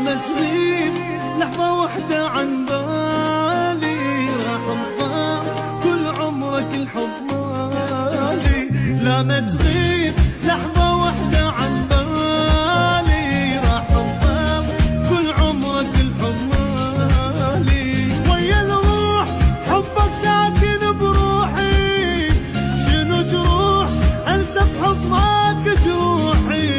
ما تغيب لحظة واحدة عن بالي، راح تضام كل عمرك الحب مالي. لا ما تغيب لحظة واحدة عن بالي، راح تضام كل عمرك الحب مالي. ويا الروح حبك ساكن بروحي، شنو جروح انسى بحضنك جروحي.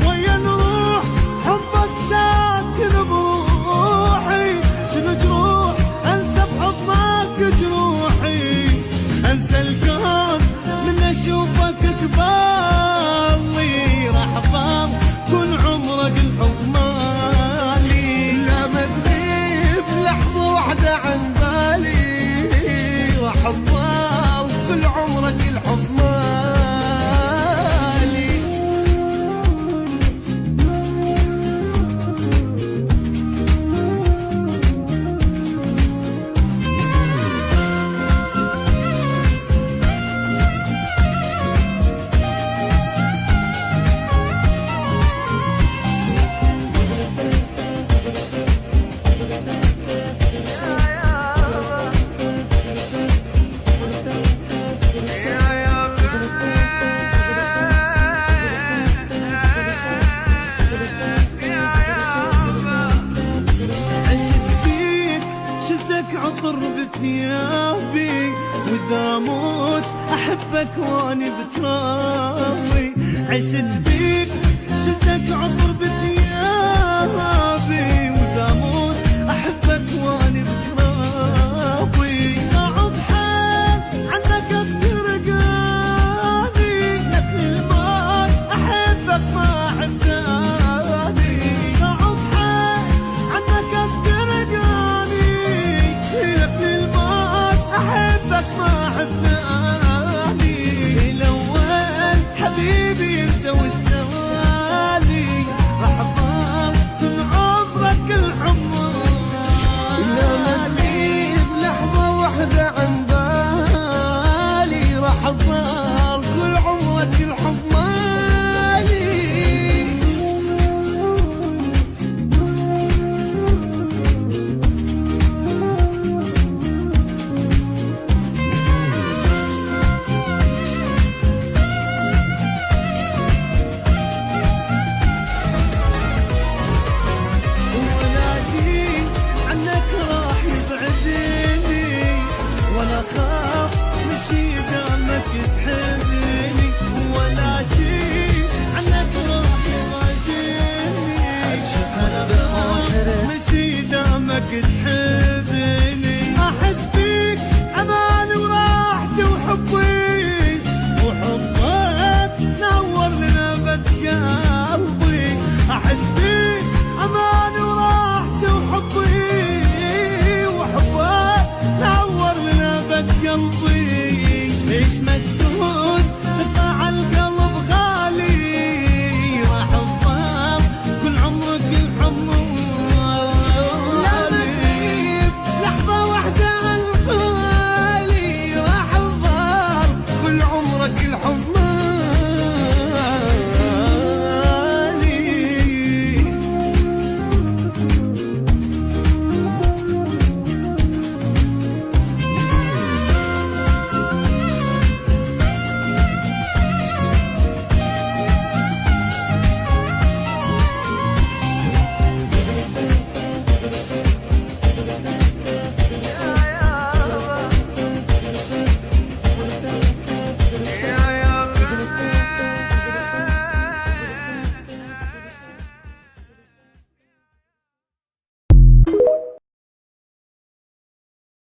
ويا الروح حبك ساكن بروحي، شنو جروح انسى بحضنك جروحي. انسى الكون من اشوفك قبالي، راح ضام كل عمرك الحب مالي. لا ما تغيب لحظة واحدة عن بالي، راح ضام كل عمرك الحب مالي. عطر بثيابي، واذا موت احبك واني بترابي. عشت بيك شفتك عطر بثيابي، واذا موت احبك واني بترابي. صعب حال عنك افترقاني، لك الموت احبك ما عبداني. صعب حال عنك افترقاني، أحبك ما حبناني. الأول حبيبي أنت والتوالي، راح أضام طول عمرك الحب مالي. لا ما تغيب لحظة واحدة عن بالي، راح أضام كل عمرك الحب مالي. خاف مشي دامك تحبني، ولا شي عنك راح يراجعني. ولا خاف مشي دامك تحبني،